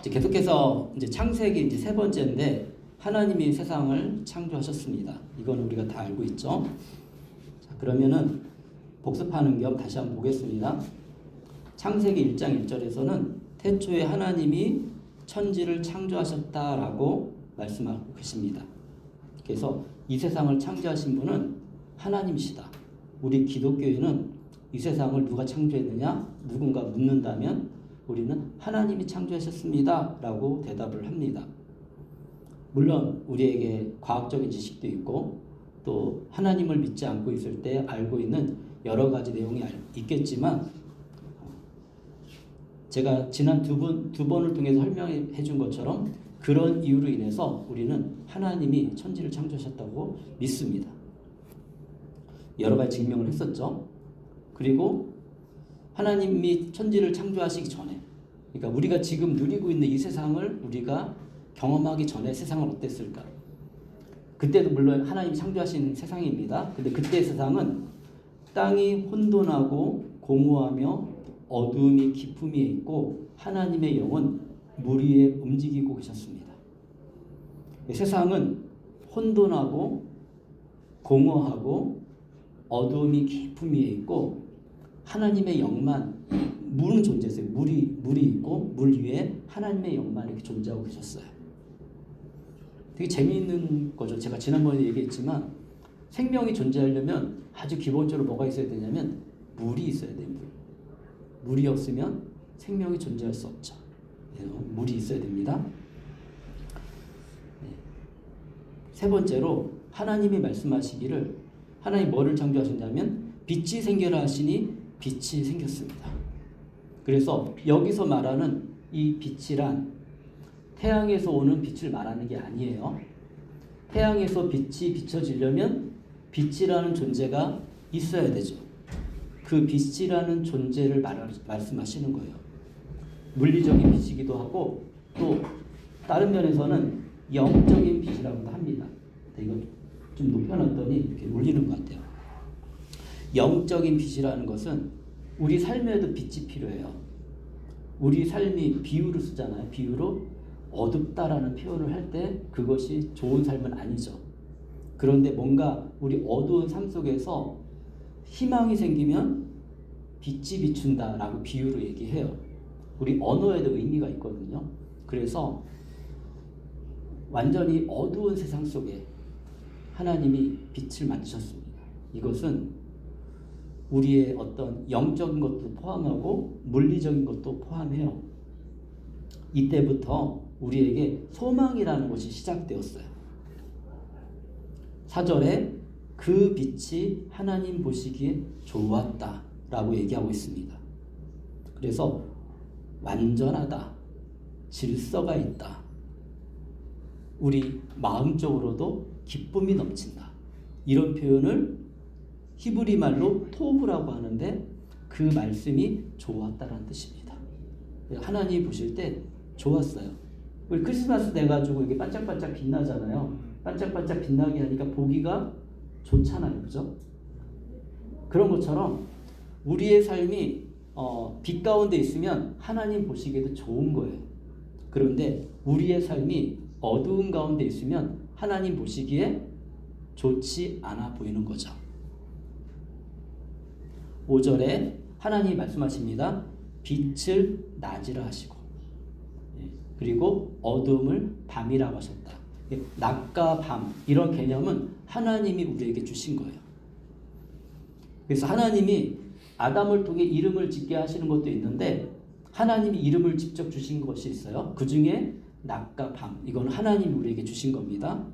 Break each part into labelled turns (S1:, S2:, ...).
S1: 이제 계속해서 이제 창세기 이제 세 번째인데 하나님이 세상을 창조하셨습니다. 이건 우리가 다 알고 있죠. 자, 그러면은 복습하는 겸 다시 한번 보겠습니다. 창세기 1장 1절에서는 태초에 하나님이 천지를 창조하셨다라고 말씀하고 계십니다. 그래서 이 세상을 창조하신 분은 하나님이시다. 우리 기독교인은 이 세상을 누가 창조했느냐? 누군가 묻는다면 우리는 하나님이 창조하셨습니다 라고 대답을 합니다. 물론 우리에게 과학적인 지식도 있고 또 하나님을 믿지 않고 있을 때 알고 있는 여러 가지 내용이 있겠지만 제가 지난 두 번을 통해서 설명해 준 것처럼 그런 이유로 인해서 우리는 하나님이 천지를 창조하셨다고 믿습니다. 여러 가지 증명을 했었죠. 그리고 하나님이 천지를 창조하시기 전에, 그러니까 우리가 지금 누리고 있는 이 세상을 우리가 경험하기 전에 세상은 어땠을까? 그때도 물론 하나님이 창조하신 세상입니다. 근데 그때 세상은 땅이 혼돈하고 공허하며 어두움이 깊음이 있고 하나님의 영은 물 위에 움직이고 계셨습니다. 세상은 혼돈하고 공허하고 어두움이 깊음이 있고 하나님의 영만, 물은 존재했어요. 물이 있고 물 위에 하나님의 영만 이렇게 존재하고 계셨어요. 되게 재미있는 거죠. 제가 지난번에 얘기했지만 생명이 존재하려면 아주 기본적으로 뭐가 있어야 되냐면 물이 있어야 돼요. 물이 없으면 생명이 존재할 수 없죠. 물이 있어야 됩니다. 세 번째로 하나님이 말씀하시기를 하나님 뭐를 창조하셨냐면 빛이 생겨라 하시니 빛이 생겼습니다. 그래서 여기서 말하는 이 빛이란 태양에서 오는 빛을 말하는 게 아니에요. 태양에서 빛이 비춰지려면 빛이라는 존재가 있어야 되죠. 그 빛이라는 존재를 말씀하시는 거예요. 물리적인 빛이기도 하고 또 다른 면에서는 영적인 빛이라고도 합니다. 이거 좀 높여놨더니 이렇게 울리는 것 같아요. 영적인 빛이라는 것은 우리 삶에도 빛이 필요해요. 우리 삶이 비유로 쓰잖아요. 비유로 어둡다라는 표현을 할 때 그것이 좋은 삶은 아니죠. 그런데 뭔가 우리 어두운 삶 속에서 희망이 생기면 빛이 비춘다라고 비유로 얘기해요. 우리 언어에도 의미가 있거든요. 그래서 완전히 어두운 세상 속에 하나님이 빛을 만드셨습니다. 이것은 우리의 어떤 영적인 것도 포함하고 물리적인 것도 포함해요. 이때부터 우리에게 소망이라는 것이 시작되었어요. 4절에 그 빛이 하나님 보시기에 좋았다라고 얘기하고 있습니다. 그래서 완전하다, 질서가 있다, 우리 마음적으로도 기쁨이 넘친다, 이런 표현을 히브리 말로 토브라고 하는데 그 말씀이 좋았다라는 뜻입니다. 하나님이 보실 때 좋았어요. 우리 크리스마스 돼가지고 이게 반짝반짝 빛나잖아요. 반짝반짝 빛나게 하니까 보기가 좋잖아요. 그죠? 그런 것처럼 우리의 삶이 빛 가운데 있으면 하나님 보시기에도 좋은 거예요. 그런데 우리의 삶이 어두운 가운데 있으면 하나님 보시기에 좋지 않아 보이는 거죠. 5절에 하나님이 말씀하십니다. 빛을 낮이라 하시고 그리고 어둠을 밤이라고 하셨다. 낮과 밤 이런 개념은 하나님이 우리에게 주신 거예요. 그래서 하나님이 아담을 통해 이름을 짓게 하시는 것도 있는데 하나님이 이름을 직접 주신 것이 있어요. 그 중에 낮과 밤, 이건 하나님이 우리에게 주신 겁니다.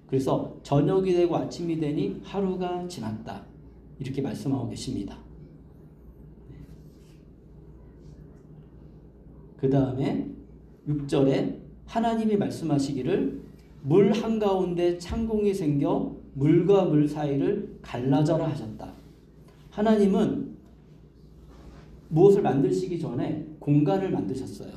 S1: 그래서 저녁이 되고 아침이 되니 하루가 지났다, 이렇게 말씀하고 계십니다. 그 다음에 6절에 하나님이 말씀하시기를 물 한가운데 창공이 생겨 물과 물 사이를 갈라져라 하셨다. 하나님은 무엇을 만드시기 전에 공간을 만드셨어요.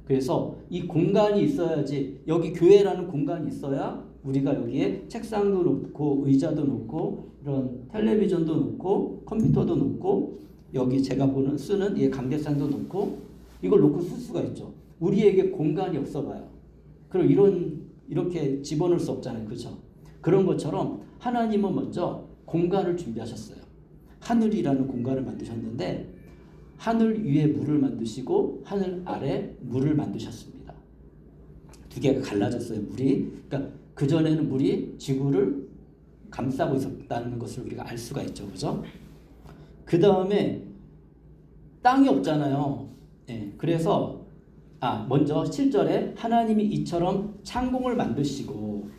S1: 그래서 이 공간이 있어야지, 여기 교회라는 공간이 있어야 우리가 여기에 책상도 놓고 의자도 놓고 이런 텔레비전도 놓고 컴퓨터도 놓고 여기 제가 쓰는 이 강대상도 놓고 이걸 놓고 쓸 수가 있죠. 우리에게 공간이 없어 봐요. 그럼 이렇게 집어넣을 수 없잖아요. 그죠? 그런 것처럼 하나님은 먼저 공간을 준비하셨어요. 하늘이라는 공간을 만드셨는데 하늘 위에 물을 만드시고 하늘 아래 물을 만드셨습니다. 두 개가 갈라졌어요. 물이. 그러니까 그전에는 물이 지구를 감싸고 있었다는 것을 우리가 알 수가 있죠. 그죠? 그 다음에 땅이 없잖아요. 예, 그래서 먼저 7절에 하나님이 이처럼 창공을 만드시고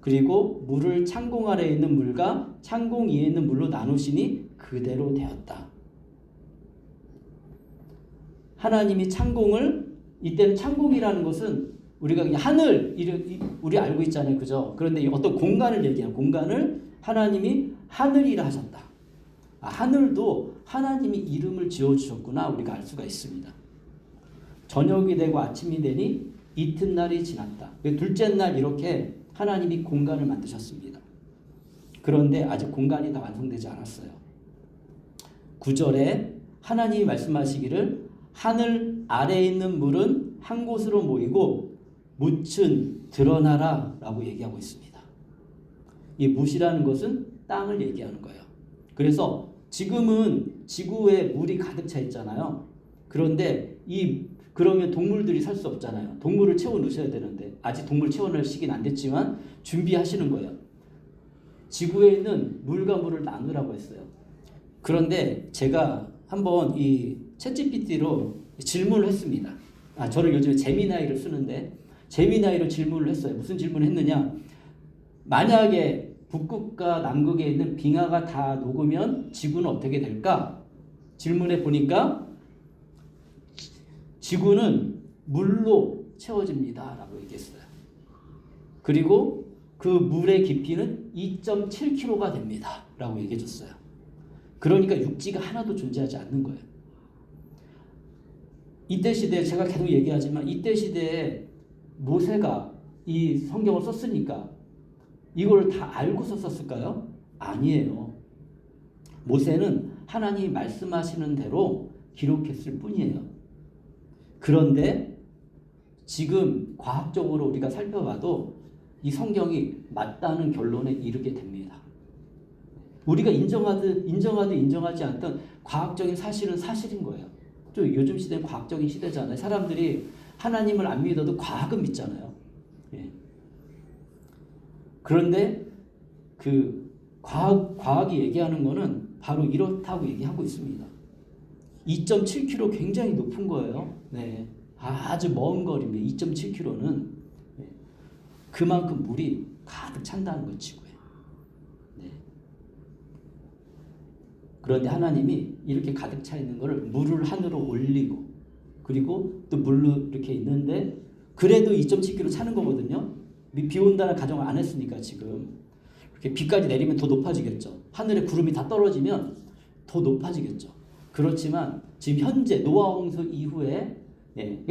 S1: 그리고 물을 창공 아래에 있는 물과 창공 위에 있는 물로 나누시니 그대로 되었다. 하나님이 창공을, 이때는 창공이라는 것은 우리가 그냥 하늘, 우리 알고 있잖아요. 그죠? 그런데 어떤 공간을 얘기해요. 공간을 하나님이 하늘이라 하셨다. 하늘도 하나님이 이름을 지어주셨구나 우리가 알 수가 있습니다. 저녁이 되고 아침이 되니 이튿날이 지났다. 둘째 날 이렇게 하나님이 공간을 만드셨습니다. 그런데 아직 공간이 다 완성되지 않았어요. 9절에 하나님이 말씀하시기를 하늘 아래에 있는 물은 한 곳으로 모이고 묻은 드러나라 라고 얘기하고 있습니다. 이 묻이라는 것은 땅을 얘기하는 거예요. 그래서 지금은 지구에 물이 가득 차 있잖아요. 그런데 그러면 동물들이 살 수 없잖아요. 동물을 채워 넣으셔야 되는데 아직 동물 채워 넣을 시기는 안 됐지만 준비하시는 거예요. 지구에 있는 물과 물을 나누라고 했어요. 그런데 제가 한번 이 챗GPT로 질문을 했습니다. 저를 요즘에 제미나이를 쓰는데 제미나이로 질문을 했어요. 무슨 질문을 했느냐? 만약에 북극과 남극에 있는 빙하가 다 녹으면 지구는 어떻게 될까? 질문해 보니까 지구는 물로 채워집니다 라고 얘기했어요. 그리고 그 물의 깊이는 2.7km가 됩니다 라고 얘기해 줬어요. 그러니까 육지가 하나도 존재하지 않는 거예요. 이때 시대에 제가 계속 얘기하지만 이때 시대에 모세가 이 성경을 썼으니까 이걸 다 알고서 썼을까요? 아니에요. 모세는 하나님이 말씀하시는 대로 기록했을 뿐이에요. 그런데 지금 과학적으로 우리가 살펴봐도 이 성경이 맞다는 결론에 이르게 됩니다. 우리가 인정하든 인정하지 않든 과학적인 사실은 사실인 거예요. 또 요즘 시대는 과학적인 시대잖아요. 사람들이 하나님을 안 믿어도 과학은 믿잖아요. 예. 그런데 그 과학이 얘기하는 거는 바로 이렇다고 얘기하고 있습니다. 2.7km 굉장히 높은 거예요. 네. 아주 먼 거리입니다. 2.7km는 그만큼 물이 가득 찬다는 거 지구에. 네. 그런데 하나님이 이렇게 가득 차 있는 거를 물을 하늘로 올리고 그리고 또 물로 이렇게 있는데 그래도 2.7km 차는 거거든요. 비 온다는 가정을 안 했으니까 지금 이렇게 비까지 내리면 더 높아지겠죠. 하늘에 구름이 다 떨어지면 더 높아지겠죠. 그렇지만 지금 현재 노아 홍수 이후에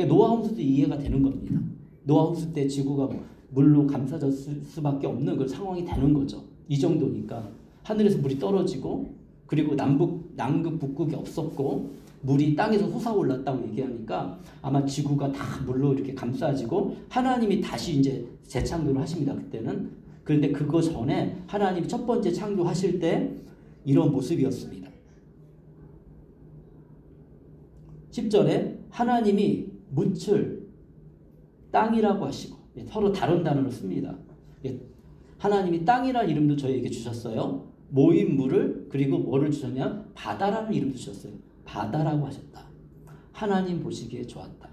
S1: 노아 홍수도 이해가 되는 겁니다. 노아 홍수 때 지구가 물로 감싸졌을 수밖에 없는 그 상황이 되는 거죠. 이 정도니까 하늘에서 물이 떨어지고 그리고 남극 북극이 없었고 물이 땅에서 솟아올랐다고 얘기하니까 아마 지구가 다 물로 이렇게 감싸지고 하나님이 다시 이제 재창조를 하십니다. 그때는. 그런데 그거 전에 하나님이 첫 번째 창조하실 때 이런 모습이었습니다. 10절에 하나님이 묻을 땅이라고 하시고 서로 다른 단어를 씁니다. 하나님이 땅이라는 이름도 저희에게 주셨어요. 모인 물을 그리고 뭐를 주셨냐? 바다라는 이름도 주셨어요. 바다라고 하셨다. 하나님 보시기에 좋았다.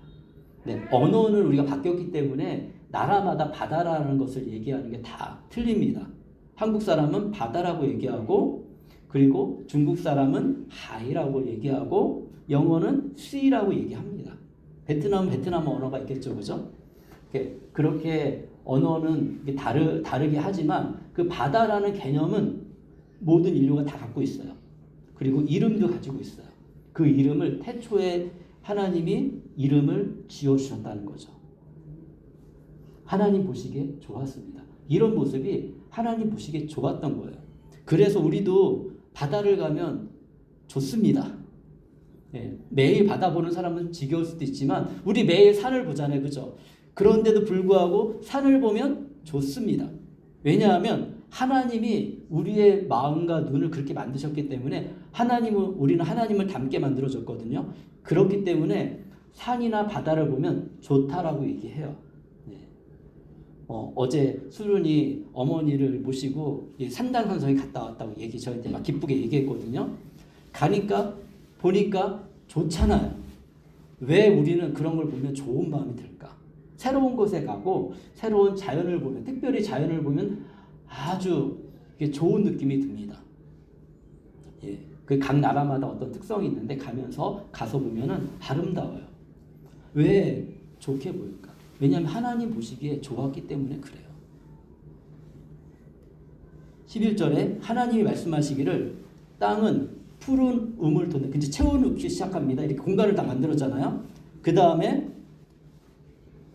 S1: 네, 언어는 우리가 바뀌었기 때문에 나라마다 바다라는 것을 얘기하는 게 다 틀립니다. 한국 사람은 바다라고 얘기하고 그리고 중국 사람은 하이라고 얘기하고 영어는 sea라고 얘기합니다. 베트남은 베트남 언어가 있겠죠. 그죠? 그렇게 언어는 다르게 하지만 그 바다라는 개념은 모든 인류가 다 갖고 있어요. 그리고 이름도 가지고 있어요. 그 이름을 태초에 하나님이 이름을 지어주셨다는 거죠. 하나님 보시기에 좋았습니다. 이런 모습이 하나님 보시기에 좋았던 거예요. 그래서 우리도 바다를 가면 좋습니다. 예, 매일 바다 보는 사람은 지겨울 수도 있지만 우리 매일 산을 보잖아요. 그죠? 그런데도 불구하고 산을 보면 좋습니다. 왜냐하면 하나님이 우리의 마음과 눈을 그렇게 만드셨기 때문에 우리는 하나님을 닮게 만들어졌거든요. 그렇기 때문에 산이나 바다를 보면 좋다라고 얘기해요. 네. 어제 수련이 어머니를 모시고 산당산성에 갔다 왔다고 저한테 막 기쁘게 얘기했거든요. 가니까 보니까 좋잖아요. 왜 우리는 그런 걸 보면 좋은 마음이 들까? 새로운 곳에 가고 새로운 자연을 보면, 특별히 자연을 보면 아주 좋은 느낌이 듭니다. 예, 그 각 나라마다 어떤 특성이 있는데 가서 보면은 아름다워요. 왜 좋게 보일까? 왜냐하면 하나님 보시기에 좋았기 때문에 그래요. 11절에 하나님이 말씀하시기를 땅은 푸른 우물 돋는, 이제 채워넣기 시작합니다. 이렇게 공간을 다 만들었잖아요. 그 다음에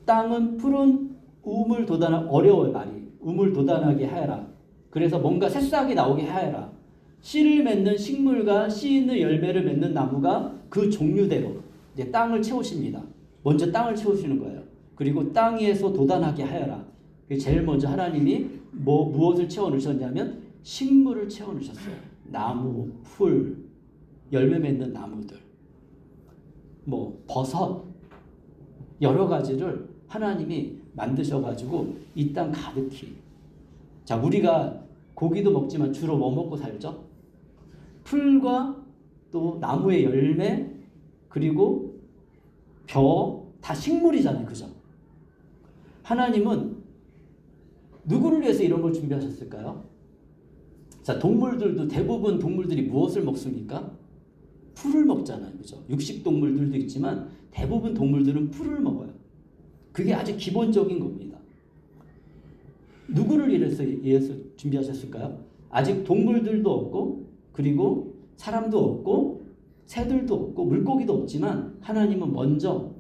S1: 땅은 푸른 우물 어려워요 말이. 우물 돋아나게 하여라. 그래서 뭔가 새싹이 나오게 하여라. 씨를 맺는 식물과 씨 있는 열매를 맺는 나무가 그 종류대로 이제 땅을 채우십니다. 먼저 땅을 채우시는 거예요. 그리고 땅 위에서 돋아나게 하여라. 제일 먼저 하나님이 무엇을 채워 넣으셨냐면 식물을 채워 넣으셨어요. 나무, 풀, 열매 맺는 나무들, 버섯, 여러 가지를 하나님이 만드셔가지고 이 땅 가득히. 자, 우리가 고기도 먹지만 주로 뭐 먹고 살죠? 풀과 또 나무의 열매, 그리고 다 식물이잖아요. 그죠? 하나님은 누구를 위해서 이런 걸 준비하셨을까요? 자, 대부분 동물들이 무엇을 먹습니까? 풀을 먹잖아요. 그죠? 육식 동물들도 있지만 대부분 동물들은 풀을 먹어요. 그게 아주 기본적인 겁니다. 누구를 위해서 준비하셨을까요? 아직 동물들도 없고, 그리고 사람도 없고, 새들도 없고, 물고기도 없지만 하나님은 먼저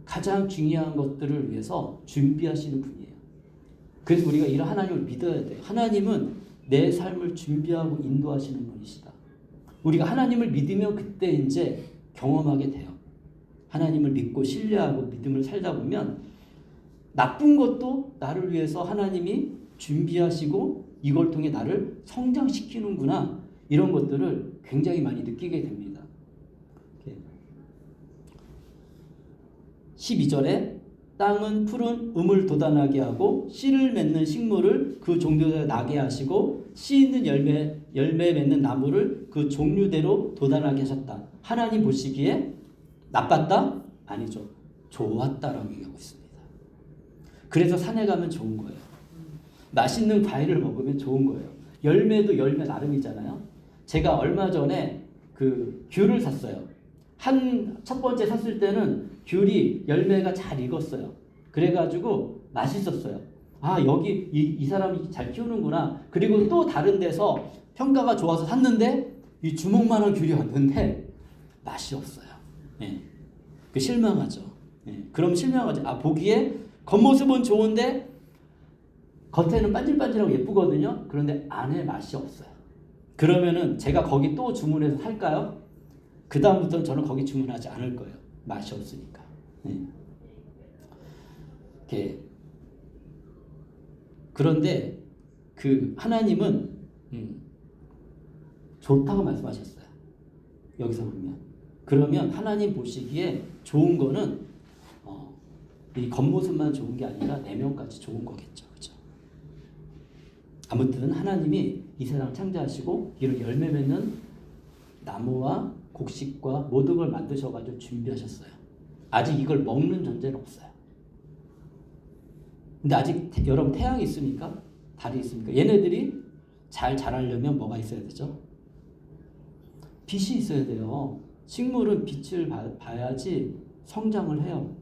S1: 가장 중요한 것들을 위해서 준비하시는 분이에요. 그래서 우리가 이런 하나님을 믿어야 돼요. 하나님은 내 삶을 준비하고 인도하시는 분이시다. 우리가 하나님을 믿으면 그때 이제 경험하게 돼요. 하나님을 믿고 신뢰하고 믿음을 살다 보면 나쁜 것도 나를 위해서 하나님이 준비하시고 이걸 통해 나를 성장시키는구나, 이런 것들을 굉장히 많이 느끼게 됩니다. 12절에 땅은 푸른 음을 돋아나게 하고 씨를 맺는 식물을 그 종류대로 나게 하시고 씨 있는 열매 맺는 나무를 그 종류대로 돋아나게 하셨다. 하나님 보시기에 나빴다? 아니죠. 좋았다라고 얘기하고 있습니다. 그래서 산에 가면 좋은 거예요. 맛있는 과일을 먹으면 좋은 거예요. 열매도 열매 나름이잖아요. 제가 얼마 전에 귤을 샀어요. 첫 번째 샀을 때는 귤이 열매가 잘 익었어요. 그래가지고 맛있었어요. 아, 여기 이 사람이 잘 키우는구나. 그리고 또 다른 데서 평가가 좋아서 샀는데 이 주먹만한 귤이 왔는데 맛이 없어요. 예. 실망하죠. 예. 그럼 실망하죠. 보기에 겉모습은 좋은데 겉에는 반질반질하고 예쁘거든요. 그런데 안에 맛이 없어요. 그러면은 제가 거기 또 주문해서 살까요? 그 다음부터는 저는 거기 주문하지 않을 거예요. 맛이 없으니까. 네. 그런데 하나님은 좋다고 말씀하셨어요. 여기서 보면. 그러면 하나님 보시기에 좋은 거는 이 겉모습만 좋은 게 아니라 내면까지 좋은 거겠죠. 그죠? 아무튼 하나님이 이 세상을 창조하시고 이런 열매 맺는 나무와 곡식과 모든 걸 만드셔가지고 준비하셨어요. 아직 이걸 먹는 존재는 없어요. 근데 아직 여러분 태양이 있습니까? 달이 있습니까? 얘네들이 잘 자라려면 뭐가 있어야 되죠? 빛이 있어야 돼요. 식물은 빛을 봐야지 성장을 해요.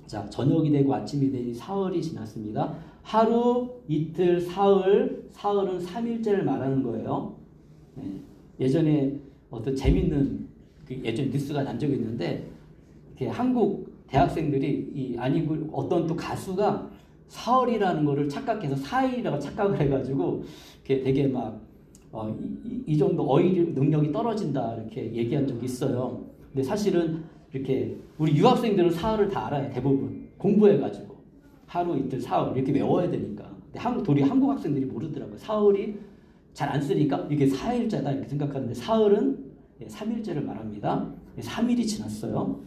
S1: 자, 저녁이 되고 아침이 되니 사흘이 지났습니다. 하루, 이틀, 사흘은 3일째를 말하는 거예요. 네. 예전에 어떤 재밌는 예전 뉴스가 난 적이 있는데 한국 대학생들이 아니고 어떤 또 가수가 사흘이라는 거를 착각해서 4일이라고 착각을 해가지고 되게 막 이 정도 어휘 능력이 떨어진다 이렇게 얘기한 적이 있어요. 근데 사실은 이렇게 우리 유학생들은 사흘을 다 알아요. 대부분 공부해가지고 하루 이틀 사흘 이렇게 외워야 되니까. 근데 도리 한국 학생들이 모르더라고요. 사흘이 잘 안 쓰니까 이게 4일째다 이렇게 생각하는데 사흘은 3일째를 말합니다. 3일이 지났어요.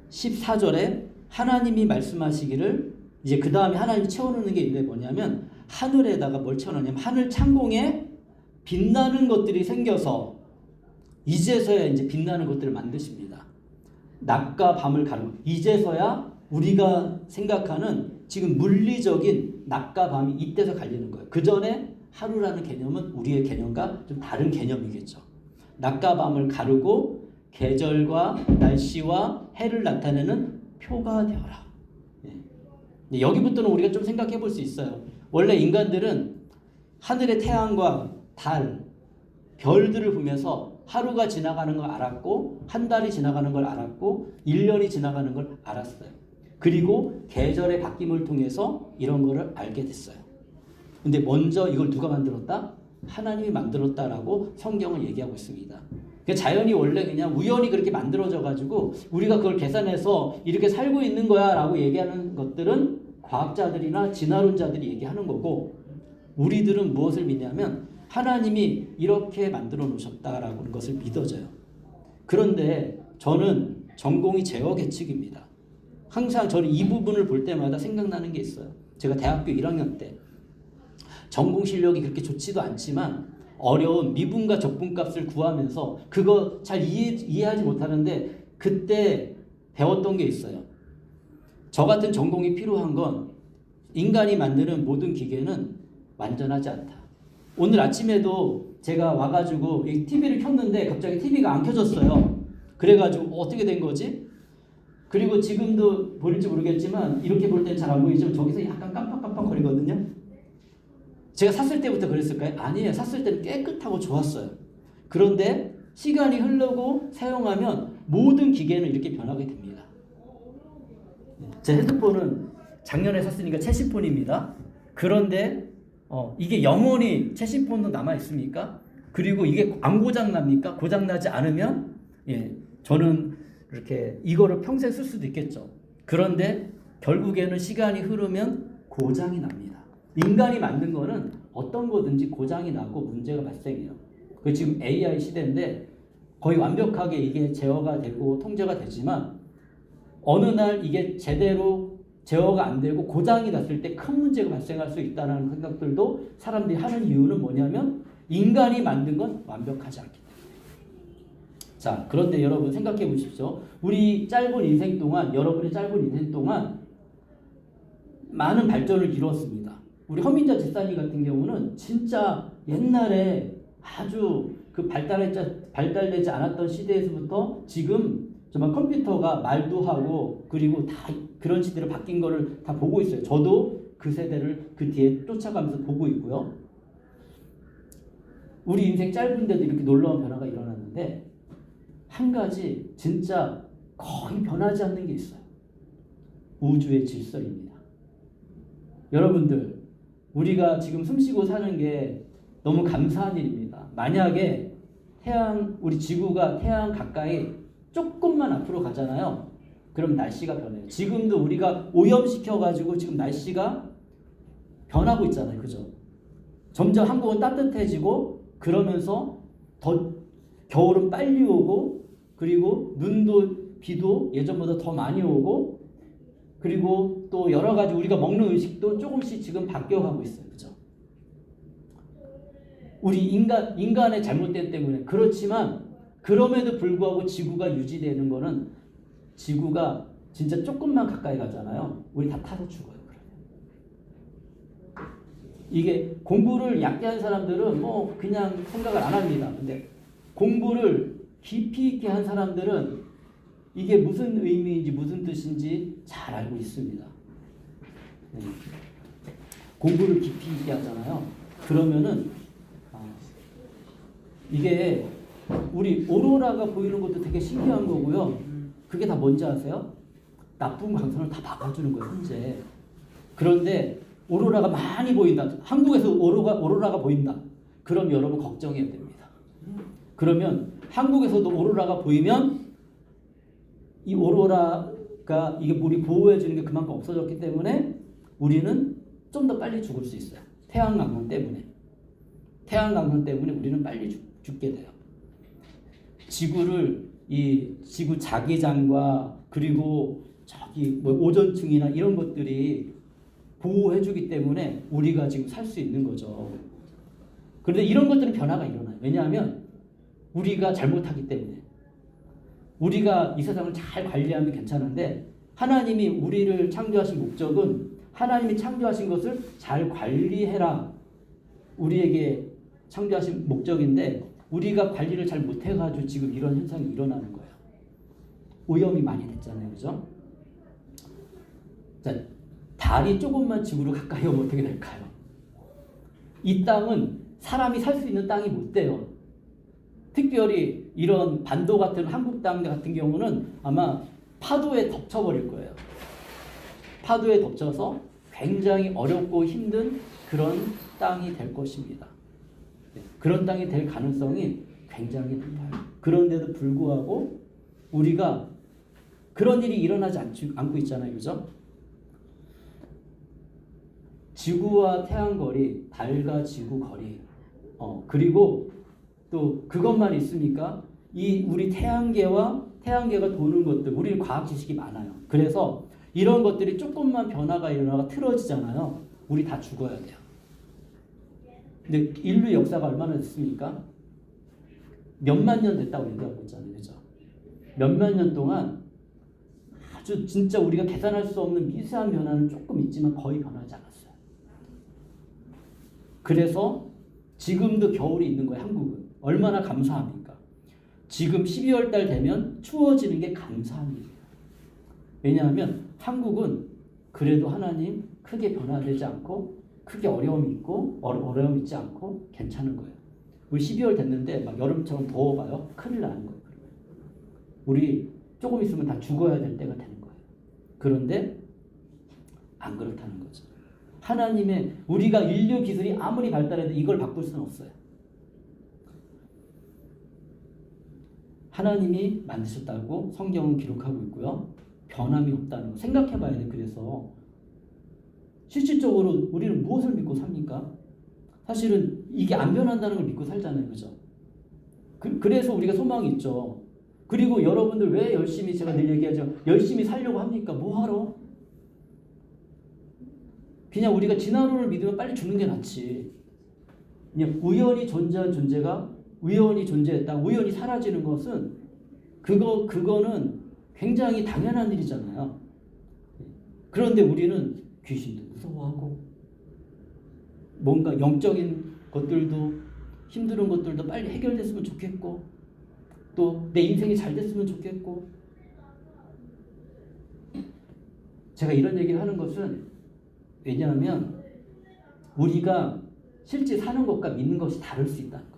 S1: 14절에 하나님이 말씀하시기를 이제 그 다음에 하나님이 채워놓는 게 이게 뭐냐면 하늘에다가 뭘 채워놓냐면 하늘 창공에 빛나는 것들이 생겨서 이제서야 이제 빛나는 것들을 만드십니다. 낮과 밤을 가르고 이제서야 우리가 생각하는 지금 물리적인 낮과 밤이 이때서 갈리는 거예요. 그 전에 하루라는 개념은 우리의 개념과 좀 다른 개념이겠죠. 낮과 밤을 가르고 계절과 날씨와 해를 나타내는 표가 되어라. 여기부터는 우리가 좀 생각해 볼 수 있어요. 원래 인간들은 하늘의 태양과 달, 별들을 보면서 하루가 지나가는 걸 알았고 한 달이 지나가는 걸 알았고 1년이 지나가는 걸 알았어요. 그리고 계절의 바뀜을 통해서 이런 거를 알게 됐어요. 근데 먼저 이걸 누가 만들었다? 하나님이 만들었다라고 성경을 얘기하고 있습니다. 자연이 원래 그냥 우연히 그렇게 만들어져 가지고 우리가 그걸 계산해서 이렇게 살고 있는 거야 라고 얘기하는 것들은 과학자들이나 진화론자들이 얘기하는 거고, 우리들은 무엇을 믿냐면 하나님이 이렇게 만들어 놓으셨다라는 것을 믿어져요. 그런데 저는 전공이 제어 계측입니다. 항상 저는 이 부분을 볼 때마다 생각나는 게 있어요. 제가 대학교 1학년 때 전공 실력이 그렇게 좋지도 않지만 어려운 미분과 적분값을 구하면서 그거 잘 이해하지 못하는데 그때 배웠던 게 있어요. 저 같은 전공이 필요한 건 인간이 만드는 모든 기계는 완전하지 않다. 오늘 아침에도 제가 와가지고 이 TV를 켰는데 갑자기 TV가 안 켜졌어요. 그래가지고 어떻게 된 거지? 그리고 지금도 보일지 모르겠지만 이렇게 볼 때는 잘 안 보이지만 저기서 약간 깜빡깜빡 거리거든요. 제가 샀을 때부터 그랬을까요? 아니에요. 샀을 때는 깨끗하고 좋았어요. 그런데 시간이 흐르고 사용하면 모든 기계는 이렇게 변하게 됩니다. 제 핸드폰은 작년에 샀으니까 최신폰입니다. 그런데 이게 영원히 최신폰도 남아있습니까? 그리고 이게 안 고장납니까? 고장나지 않으면 저는 이렇게 이거를 평생 쓸 수도 있겠죠. 그런데 결국에는 시간이 흐르면 고장이 납니다. 인간이 만든 거는 어떤 거든지 고장이 나고 문제가 발생해요. 그 지금 AI 시대인데 거의 완벽하게 이게 제어가 되고 통제가 되지만 어느 날 이게 제대로 제어가 안 되고 고장이 났을 때 큰 문제가 발생할 수 있다는 생각들도 사람들이 하는 이유는 뭐냐면 인간이 만든 건 완벽하지 않기 때문에. 자, 그런데 여러분 생각해 보십시오. 우리 짧은 인생 동안, 여러분의 짧은 인생 동안 많은 발전을 이루었습니다. 우리 허민자 집사님 같은 경우는 진짜 옛날에 아주 그 발달되지 않았던 시대에서부터 지금 정말 컴퓨터가 말도 하고 그리고 다 그런 시대로 바뀐 거를 다 보고 있어요. 저도 그 세대를 그 뒤에 쫓아가면서 보고 있고요. 우리 인생 짧은데도 이렇게 놀라운 변화가 일어났는데 한 가지 진짜 거의 변하지 않는 게 있어요. 우주의 질서입니다. 여러분들, 우리가 지금 숨쉬고 사는 게 너무 감사한 일입니다. 만약에 우리 지구가 태양 가까이 조금만 앞으로 가잖아요. 그럼 날씨가 변해요. 지금도 우리가 오염시켜가지고 지금 날씨가 변하고 있잖아요. 그죠? 점점 한국은 따뜻해지고 그러면서 더 겨울은 빨리 오고 그리고 눈도 비도 예전보다 더 많이 오고 그리고 또 여러 가지 우리가 먹는 음식도 조금씩 지금 바뀌어가고 있어요. 그죠? 우리 인간의 잘못됨 때문에. 그렇지만 그럼에도 불구하고 지구가 유지되는 거는 지구가 진짜 조금만 가까이 가잖아요. 우리 다 타서 죽어요. 그러면. 이게 공부를 얕게 한 사람들은 뭐 그냥 생각을 안 합니다. 근데 공부를 깊이 있게 한 사람들은 이게 무슨 의미인지 무슨 뜻인지 잘 알고 있습니다. 공부를 깊이 있게 하잖아요. 그러면은 이게 우리 오로라가 보이는 것도 되게 신기한 거고요. 그게 다 뭔지 아세요? 나쁜 광선을 다 막아주는 거예요, 현재. 그런데 오로라가 많이 보인다. 한국에서 오로라가 보인다. 그럼 여러분 걱정해야 됩니다. 그러면 한국에서도 오로라가 보이면 이 오로라가 이게 우리 보호해 주는 게 그만큼 없어졌기 때문에 우리는 좀 더 빨리 죽을 수 있어요. 태양광선 때문에. 태양광선 때문에 우리는 빨리 죽게 돼요. 이 지구 자기장과 그리고 저기 뭐 오존층이나 이런 것들이 보호해 주기 때문에 우리가 지금 살 수 있는 거죠. 그런데 이런 것들은 변화가 일어나요. 왜냐하면 우리가 잘못하기 때문에. 우리가 이 세상을 잘 관리하면 괜찮은데 하나님이 우리를 창조하신 목적은 하나님이 창조하신 것을 잘 관리해라. 우리에게 창조하신 목적인데 우리가 관리를 잘 못해가지고 지금 이런 현상이 일어나는 거예요. 오염이 많이 됐잖아요. 그죠? 자, 달이 조금만 지구로 가까이 오면 어떻게 될까요? 이 땅은 사람이 살 수 있는 땅이 못 돼요. 특별히 이런 반도 같은 한국 땅 같은 경우는 아마 파도에 덮쳐버릴 거예요. 파도에 덮쳐서 굉장히 어렵고 힘든 그런 땅이 될 것입니다. 그런 땅이 될 가능성이 굉장히 높아요. 그런데도 불구하고 우리가 그런 일이 일어나지 않고 있잖아요. 그죠? 지구와 태양 거리, 달과 지구 거리, 그리고 또 그것만 있습니까? 이 우리 태양계가 도는 것들, 우리는 과학 지식이 많아요. 그래서 이런 것들이 조금만 변화가 일어나가 틀어지잖아요. 우리 다 죽어야 돼요. 근데 인류 역사가 얼마나 됐습니까? 몇만 년 됐다고 얘기하고 있잖아요. 그죠? 몇만 년 동안 아주 진짜 우리가 계산할 수 없는 미세한 변화는 조금 있지만 거의 변하지 않았어요. 그래서 지금도 겨울이 있는 거예요. 한국은. 얼마나 감사합니까? 지금 12월 달 되면 추워지는 게 감사한 일이에요. 왜냐하면 한국은 그래도 하나님 크게 변화되지 않고 크게 어려움이 있고 어려움 있지 않고 괜찮은 거예요. 우리 12월 됐는데 막 여름처럼 더워봐요. 큰일 나는 거예요. 우리 조금 있으면 다 죽어야 될 때가 되는 거예요. 그런데 안 그렇다는 거죠. 하나님의 우리가 인류 기술이 아무리 발달해도 이걸 바꿀 수는 없어요. 하나님이 만드셨다고 성경은 기록하고 있고요. 변함이 없다는 거 생각해봐야 돼. 그래서 실질적으로 우리는 무엇을 믿고 삽니까? 사실은 이게 안 변한다는 걸 믿고 살잖아요. 그죠? 그래서 우리가 소망이 있죠. 그리고 여러분들 왜 열심히 제가 늘 얘기하죠. 열심히 살려고 합니까? 뭐하러? 그냥 우리가 진화론을 믿으면 빨리 죽는 게 낫지. 그냥 우연히 존재한 존재가 우연히 존재했다. 우연히 사라지는 것은 그거는 굉장히 당연한 일이잖아요. 그런데 우리는 귀신도 무서워하고 뭔가 영적인 것들도 힘든 것들도 빨리 해결됐으면 좋겠고 또 내 인생이 잘 됐으면 좋겠고 제가 이런 얘기를 하는 것은 왜냐하면 우리가 실제 사는 것과 믿는 것이 다를 수 있다는 거예요.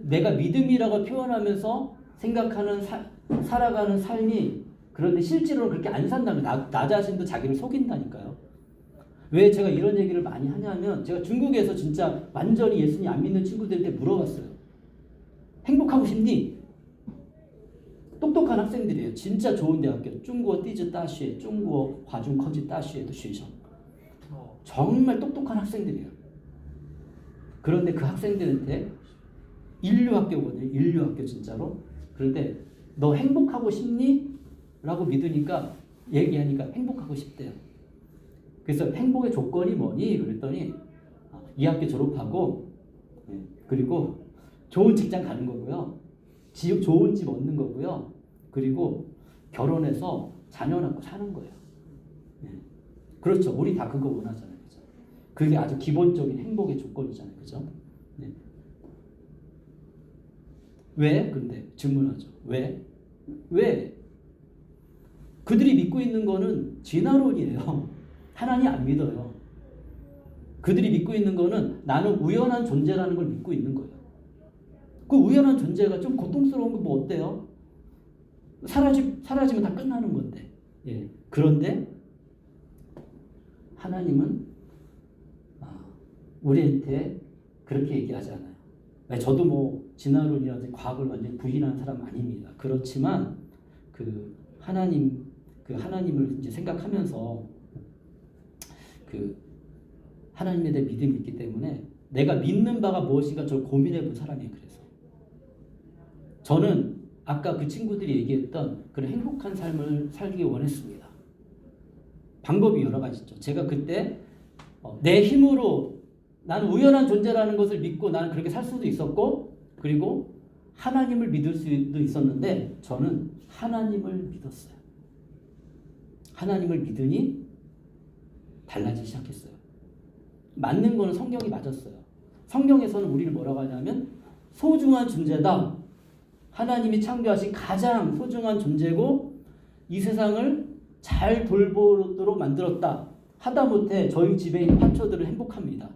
S1: 내가 믿음이라고 표현하면서 생각하는 살아가는 삶이 그런데 실제로는 그렇게 안 산다면 나 자신도 자기를 속인다니까요. 왜 제가 이런 얘기를 많이 하냐면 제가 중국에서 진짜 완전히 예수님 안 믿는 친구들한테 물어봤어요. 행복하고 싶니? 똑똑한 학생들이에요. 진짜 좋은 대학교. 중국어 띠즈 다시에, 중국어 화중커지 다시에도学生. 정말 똑똑한 학생들이에요. 그런데 그 학생들한테 인류학교거든요. 인류학교 진짜로. 그런데 너 행복하고 싶니? 라고 믿으니까 얘기하니까 행복하고 싶대요. 그래서 행복의 조건이 뭐니? 그랬더니 이 학교 졸업하고 그리고 좋은 직장 가는 거고요. 좋은 집 얻는 거고요. 그리고 결혼해서 자녀 낳고 사는 거예요. 그렇죠. 우리 다 그거 원하잖아요. 그죠? 그게 아주 기본적인 행복의 조건이잖아요. 그죠? 네. 왜? 근데 질문하죠. 왜? 왜? 그들이 믿고 있는 거는 진화론이에요. 하나님 안 믿어요. 그들이 믿고 있는 거는 나는 우연한 존재라는 걸 믿고 있는 거예요. 그 우연한 존재가 좀 고통스러운 거 뭐 어때요? 사라지면 다 끝나는 건데. 예. 그런데 하나님은 우리한테 그렇게 얘기하지 않아요. 저도 뭐 진화론이라든지 과학을 완전히 부인하는 사람 아닙니다. 그렇지만 그 하나님을 이제 생각하면서 그 하나님에 대해 믿음이 있기 때문에 내가 믿는 바가 무엇인가 저를 고민해 본 사람이에요. 그래서 저는 아까 그 친구들이 얘기했던 그런 행복한 삶을 살기 원했습니다. 방법이 여러 가지죠. 제가 그때 내 힘으로 나는 우연한 존재라는 것을 믿고 나는 그렇게 살 수도 있었고, 그리고 하나님을 믿을 수도 있었는데 저는 하나님을 믿었어요. 하나님을 믿으니 달라지기 시작했어요. 맞는 거는 성경이 맞았어요. 성경에서는 우리를 뭐라고 하냐면 소중한 존재다. 하나님이 창조하신 가장 소중한 존재고 이 세상을 잘 돌보도록 만들었다. 하다못해 저희 집에 있는 화초들은 행복합니다.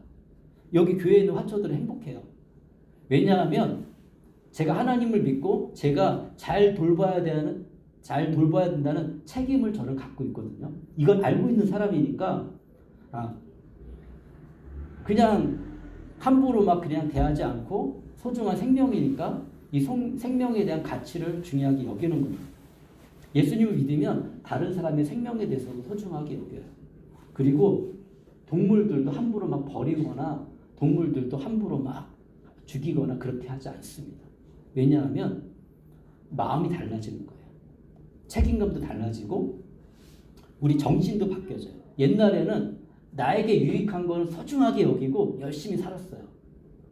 S1: 여기 교회에 있는 화초들은 행복해요. 왜냐하면 제가 하나님을 믿고 제가 잘 돌봐야 된다는 책임을 저는 갖고 있거든요. 이걸 알고 있는 사람이니까 그냥 함부로 막 그냥 대하지 않고 소중한 생명이니까 이 생명에 대한 가치를 중요하게 여기는 겁니다. 예수님을 믿으면 다른 사람의 생명에 대해서도 소중하게 여겨요. 그리고 동물들도 함부로 막 버리거나 동물들도 함부로 막 죽이거나 그렇게 하지 않습니다. 왜냐하면 마음이 달라지는 거예요. 책임감도 달라지고 우리 정신도 바뀌어져요. 옛날에는 나에게 유익한 걸 소중하게 여기고 열심히 살았어요.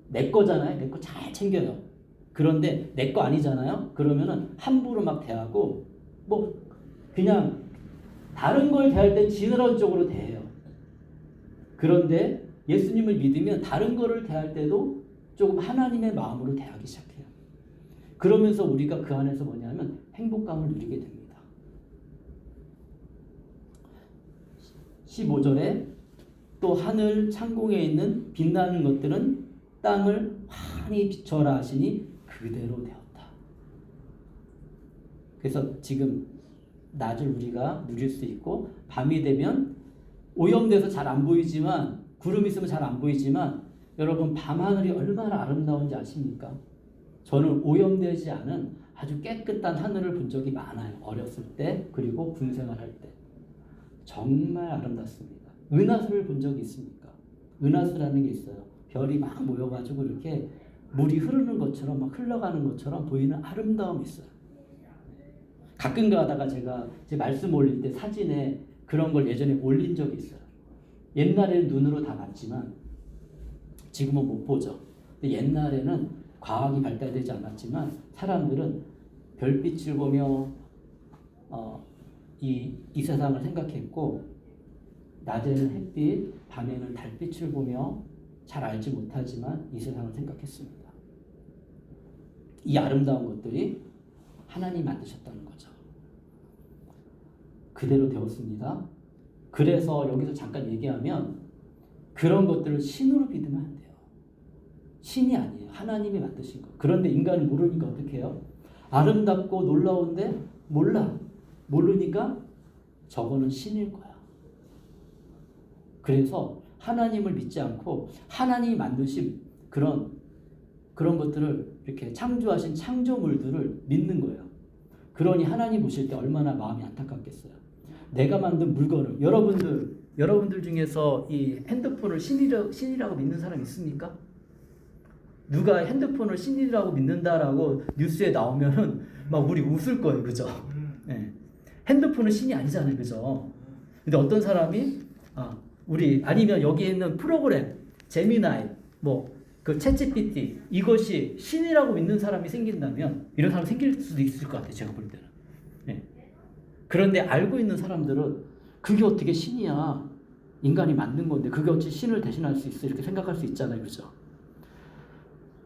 S1: 내 거잖아요. 내 거 잘 챙겨요. 그런데 내 거 아니잖아요. 그러면은 함부로 막 대하고 뭐 그냥 다른 걸 대할 땐 지느러미적으로 대해요. 그런데 예수님을 믿으면 다른 거를 대할 때도 조금 하나님의 마음으로 대하기 시작해요. 그러면서 우리가 그 안에서 뭐냐면 행복감을 누리게 됩니다. 15절에 또 하늘 창공에 있는 빛나는 것들은 땅을 환히 비춰라 하시니 그대로 되었다. 그래서 지금 낮을 우리가 누릴 수 있고 밤이 되면 오염돼서 잘 안 보이지만 구름 있으면 잘 안 보이지만 여러분 밤하늘이 얼마나 아름다운지 아십니까? 저는 오염되지 않은 아주 깨끗한 하늘을 본 적이 많아요. 어렸을 때 그리고 군 생활할 때. 정말 아름답습니다. 은하수를 본 적이 있습니까? 은하수라는 게 있어요. 별이 막 모여가지고 이렇게 물이 흐르는 것처럼 막 흘러가는 것처럼 보이는 아름다움이 있어요. 가끔 가다가 제가 제 말씀 올릴 때 사진에 그런 걸 예전에 올린 적이 있어요. 옛날에는 눈으로 다 봤지만 지금은 못 보죠. 근데 옛날에는 과학이 발달되지 않았지만 사람들은 별빛을 보며 이 세상을 생각했고 낮에는 햇빛, 밤에는 달빛을 보며 잘 알지 못하지만 이 세상을 생각했습니다. 이 아름다운 것들이 하나님 만드셨다는 거죠. 그대로 되었습니다. 그래서 여기서 잠깐 얘기하면 그런 것들을 신으로 믿으면 안 돼요. 신이 아니에요. 하나님이 만드신 거. 그런데 인간은 모르니까 어떻게 해요? 아름답고 놀라운데 몰라. 모르니까 저거는 신일 거야. 그래서 하나님을 믿지 않고 하나님이 만드신 그런 것들을 이렇게 창조하신 창조물들을 믿는 거예요. 그러니 하나님 보실 때 얼마나 마음이 안타깝겠어요. 내가 만든 물건을 여러분들 중에서 이 핸드폰을 신이라고 믿는 사람 있습니까? 누가 핸드폰을 신이라고 믿는다라고 뉴스에 나오면은 막 우리 웃을 거예요, 그죠? 네. 핸드폰은 신이 아니잖아요, 그죠? 근데 어떤 사람이 아니면 여기에 있는 프로그램 제미나이 그 챗GPT 이것이 신이라고 믿는 사람이 생긴다면 이런 사람 생길 수도 있을 것 같아요, 제가 볼 때는. 네. 그런데 알고 있는 사람들은 그게 어떻게 신이야? 인간이 만든 건데 그게 어찌 신을 대신할 수 있어? 이렇게 생각할 수 있잖아요, 그죠?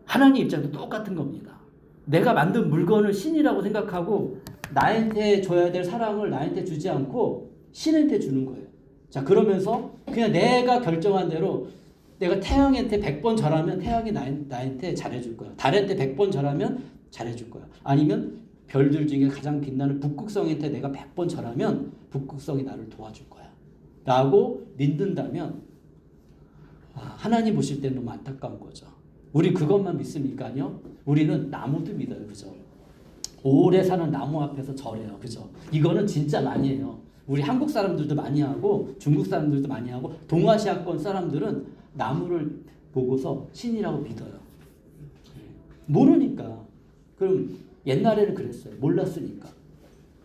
S1: 하나님 입장도 똑같은 겁니다. 내가 만든 물건을 신이라고 생각하고 나한테 줘야 될 사랑을 나한테 주지 않고 신한테 주는 거예요. 자, 그러면서 그냥 내가 결정한 대로 내가 태양한테 100번 절하면 태양이 나한테 잘해줄 거야. 달한테 100번 절하면 잘해줄 거야. 아니면 별들 중에 가장 빛나는 북극성한테 내가 100번 절하면 북극성이 나를 도와줄 거야. 라고 믿는다면 하나님 보실 때는 너무 안타까운 거죠. 우리 그것만 믿습니까요? 우리는 나무도 믿어요. 그죠? 오래 사는 나무 앞에서 절해요. 그죠? 이거는 진짜 많이 해요. 우리 한국 사람들도 많이 하고 중국 사람들도 많이 하고 동아시아권 사람들은 나무를 보고서 신이라고 믿어요. 모르니까. 그럼 옛날에는 그랬어요. 몰랐으니까.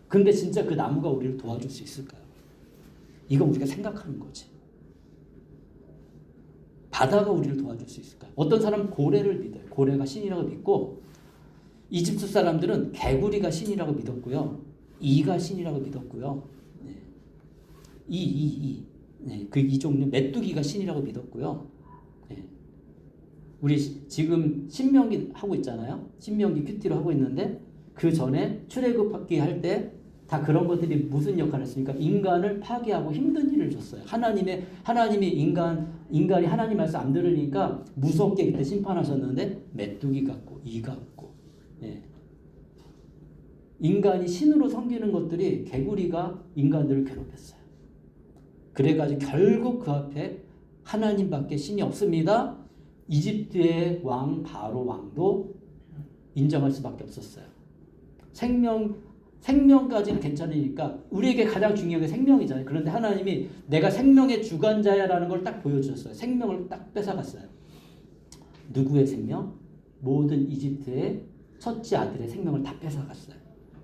S1: 근데 진짜 그 나무가 우리를 도와줄 수 있을까요? 이건 우리가 생각하는 거지. 바다가 우리를 도와줄 수 있을까요? 어떤 사람은 고래를 믿어요. 고래가 신이라고 믿고 이집트 사람들은 개구리가 신이라고 믿었고요. 이가 신이라고 믿었고요. 네. 네. 이 종류 메뚜기가 신이라고 믿었고요. 네. 우리 지금 신명기 하고 있잖아요. 신명기 큐티로 하고 있는데 그 전에 출애굽기 할 때 다 그런 것들이 무슨 역할을 했습니까? 인간을 파괴하고 힘든 일을 줬어요. 하나님이 인간이 하나님 말씀 안 들으니까 무섭게 그때 심판하셨는데 메뚜기 같고 이 같고 예. 인간이 신으로 섬기는 것들이 개구리가 인간들을 괴롭혔어요. 그래가지고 결국 그 앞에 하나님밖에 신이 없습니다. 이집트의 왕 바로 왕도 인정할 수밖에 없었어요. 생명까지는 괜찮으니까 우리에게 가장 중요한 게 생명이잖아요. 그런데 하나님이 내가 생명의 주관자야라는 걸 딱 보여주셨어요. 생명을 딱 뺏어갔어요. 누구의 생명? 모든 이집트의 첫째 아들의 생명을 다 뺏어갔어요.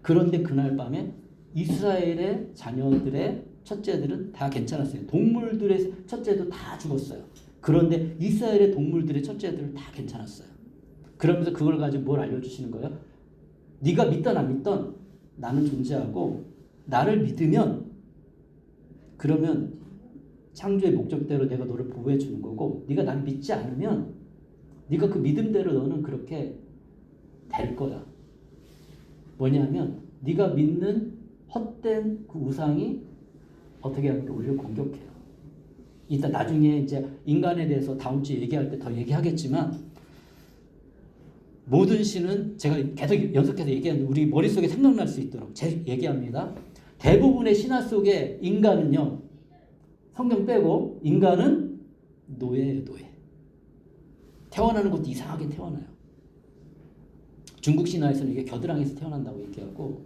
S1: 그런데 그날 밤에 이스라엘의 자녀들의 첫째들은 다 괜찮았어요. 동물들의 첫째도 다 죽었어요. 그런데 이스라엘의 동물들의 첫째들은 다 괜찮았어요. 그러면서 그걸 가지고 뭘 알려주시는 거예요? 네가 믿던 안 믿던 나는 존재하고 나를 믿으면 그러면 창조의 목적대로 내가 너를 보호해 주는 거고 네가 날 믿지 않으면 네가 그 믿음대로 너는 그렇게 될 거야. 뭐냐면 네가 믿는 헛된 그 우상이 어떻게 하면 우리를 공격해요. 이따 나중에 이제 인간에 대해서 다음 주에 얘기할 때 더 얘기하겠지만 모든 신은 제가 계속 연속해서 얘기하는데 우리 머릿속에 생각날 수 있도록 얘기합니다. 대부분의 신화 속에 인간은요. 성경 빼고 인간은 노예예요. 노예. 태어나는 것도 이상하게 태어나요. 중국 신화에서는 이게 겨드랑이에서 태어난다고 얘기하고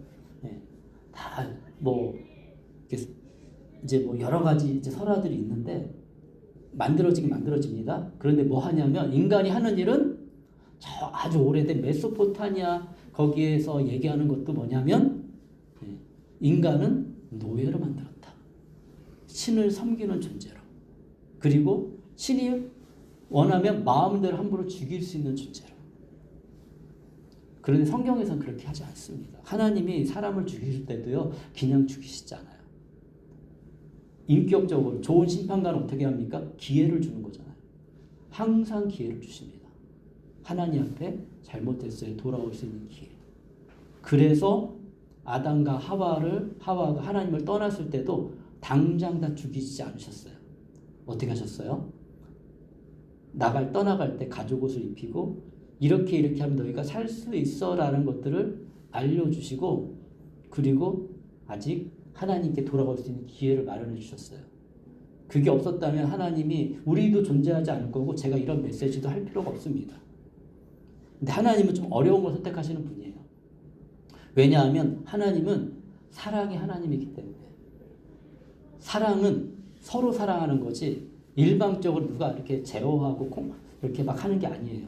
S1: 다 뭐 이제 뭐 여러 가지 이제 설화들이 있는데 만들어지긴 만들어집니다. 그런데 뭐 하냐면 인간이 하는 일은 저 아주 오래된 메소포타미아 거기에서 얘기하는 것도 뭐냐면 인간은 노예로 만들었다. 신을 섬기는 존재로. 그리고 신이 원하면 마음대로 함부로 죽일 수 있는 존재로. 그런데 성경에서는 그렇게 하지 않습니다. 하나님이 사람을 죽이실 때도요. 그냥 죽이시지 않아요. 인격적으로 좋은 심판관은 어떻게 합니까? 기회를 주는 거잖아요. 항상 기회를 주십니다. 하나님 앞에 잘못했어요. 돌아올 수 있는 기회. 그래서 아담과 하와가 하나님을 떠났을 때도 당장 다 죽이지 않으셨어요. 어떻게 하셨어요? 떠나갈 때 가죽 옷을 입히고 이렇게 하면 너희가 살 수 있어라는 것들을 알려주시고 그리고 아직 하나님께 돌아갈 수 있는 기회를 마련해 주셨어요. 그게 없었다면 하나님이 우리도 존재하지 않을 거고 제가 이런 메시지도 할 필요가 없습니다. 근데 하나님은 좀 어려운 걸 선택하시는 분이에요. 왜냐하면 하나님은 사랑의 하나님이기 때문에. 사랑은 서로 사랑하는 거지 일방적으로 누가 이렇게 제어하고 이렇게 막 하는 게 아니에요.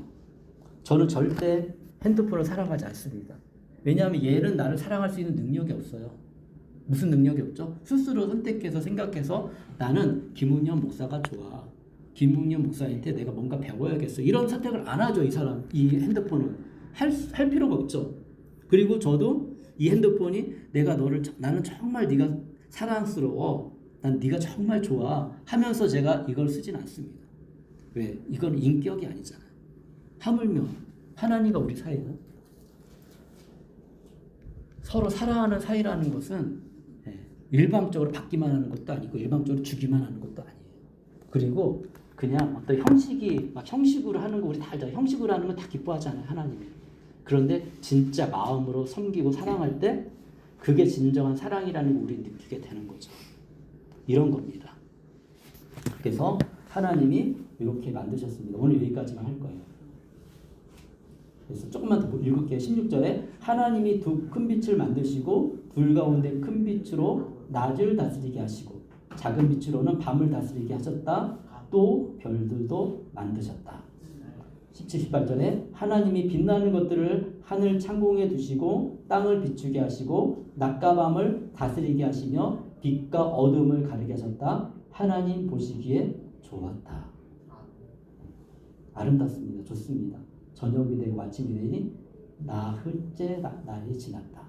S1: 저는 절대 핸드폰을 사랑하지 않습니다. 왜냐하면 얘는 나를 사랑할 수 있는 능력이 없어요. 무슨 능력이 없죠? 스스로 선택해서 생각해서 나는 김웅현 목사가 좋아. 김웅현 목사한테 내가 뭔가 배워야겠어. 이런 선택을 안 하죠. 이 핸드폰은. 할 필요가 없죠. 그리고 저도 이 핸드폰이 나는 정말 네가 사랑스러워. 난 네가 정말 좋아. 하면서 제가 이걸 쓰진 않습니다. 왜? 이건 인격이 아니잖아요. 하물며 하나님과 우리 사이는 서로 사랑하는 사이라는 것은 일방적으로 받기만 하는 것도 아니고 일방적으로 주기만 하는 것도 아니에요. 그리고 그냥 어떤 형식으로 하는 거 우리 다 알죠. 형식으로 하는 건 다 기뻐하잖아요. 하나님이. 그런데 진짜 마음으로 섬기고 사랑할 때 그게 진정한 사랑이라는 걸 우리 느끼게 되는 거죠. 이런 겁니다. 그래서 하나님이 이렇게 만드셨습니다. 오늘 여기까지만 할 거예요. 그래서 조금만 더 읽을게요. 16절에 하나님이 두 큰 빛을 만드시고 둘 가운데 큰 빛으로 낮을 다스리게 하시고 작은 빛으로는 밤을 다스리게 하셨다. 또 별들도 만드셨다. 17, 18절에 하나님이 빛나는 것들을 하늘 창공에 두시고 땅을 비추게 하시고 낮과 밤을 다스리게 하시며 빛과 어둠을 가리게 하셨다. 하나님 보시기에 좋았다. 아름답습니다. 좋습니다. 저녁이 되고 아침이 되니 나흘째 날이 지났다.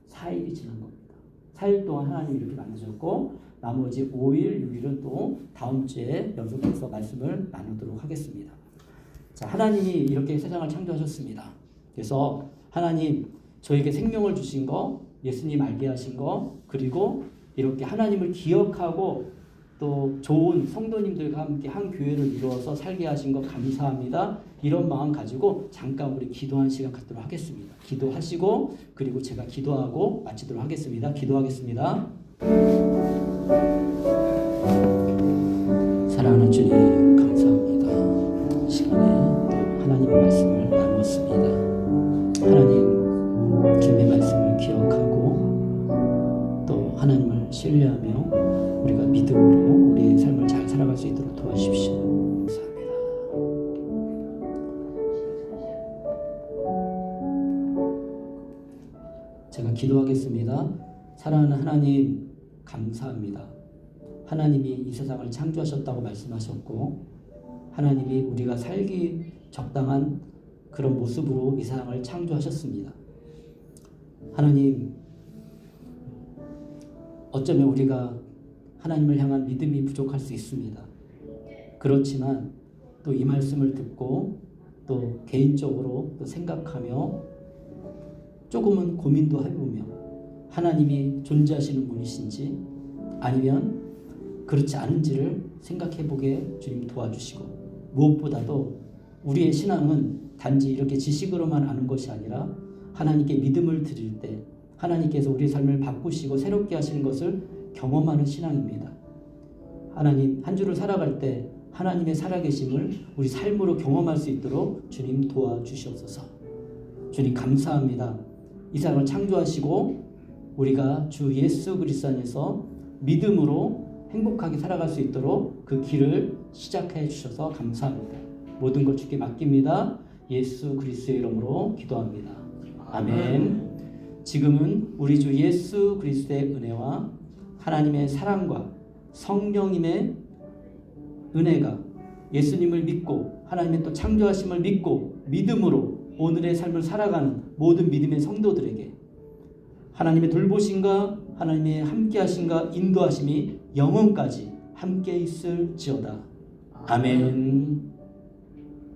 S1: 4일이 지난 겁니다. 4일 동안 하나님이 이렇게 만드셨고 나머지 5일, 6일은 또 다음 주에 연속해서 말씀을 나누도록 하겠습니다. 자, 하나님이 이렇게 세상을 창조하셨습니다. 그래서 하나님 저에게 생명을 주신 거, 예수님 알게 하신 거, 그리고 이렇게 하나님을 기억하고 또 좋은 성도님들과 함께 한 교회를 이루어서 살게 하신 거 감사합니다. 이런 마음 가지고 잠깐 우리 기도하는 시간 갖도록 하겠습니다. 기도하시고 그리고 제가 기도하고 마치도록 하겠습니다. 기도하겠습니다. 사랑하는 주님 감사합니다. 이 시간에 또 하나님의 말씀을 나누었습니다. 하나님 주님의 말씀을 기억하고 또 하나님을 신뢰하며 우리가 믿음으로 우리의 삶을 잘 살아갈 수 있도록 도와주십시오. 감사합니다. 제가 기도하겠습니다. 사랑하는 하나님 감사합니다. 하나님이 이 세상을 창조하셨다고 말씀하셨고 하나님이 우리가 살기 적당한 그런 모습으로 이 세상을 창조하셨습니다. 하나님 어쩌면 우리가 하나님을 향한 믿음이 부족할 수 있습니다. 그렇지만 또 이 말씀을 듣고 또 개인적으로 또 생각하며 조금은 고민도 해보며 하나님이 존재하시는 분이신지 아니면 그렇지 않은지를 생각해보게 주님 도와주시고 무엇보다도 우리의 신앙은 단지 이렇게 지식으로만 아는 것이 아니라 하나님께 믿음을 드릴 때 하나님께서 우리의 삶을 바꾸시고 새롭게 하시는 것을 경험하는 신앙입니다. 하나님 한 주를 살아갈 때 하나님의 살아계심을 우리 삶으로 경험할 수 있도록 주님 도와주시옵소서. 주님 감사합니다. 이 세상을 창조하시고 우리가 주 예수 그리스도 안에서 믿음으로 행복하게 살아갈 수 있도록 그 길을 시작해 주셔서 감사합니다. 모든 것 주께 맡깁니다. 예수 그리스도의 이름으로 기도합니다. 아멘. 지금은 우리 주 예수 그리스도의 은혜와 하나님의 사랑과 성령님의 은혜가 예수님을 믿고 하나님의 또 창조하심을 믿고 믿음으로 오늘의 삶을 살아가는 모든 믿음의 성도들에게 하나님의 돌보심과 하나님의 함께하심과 인도하심이 영원까지 함께 있을지어다. 아멘.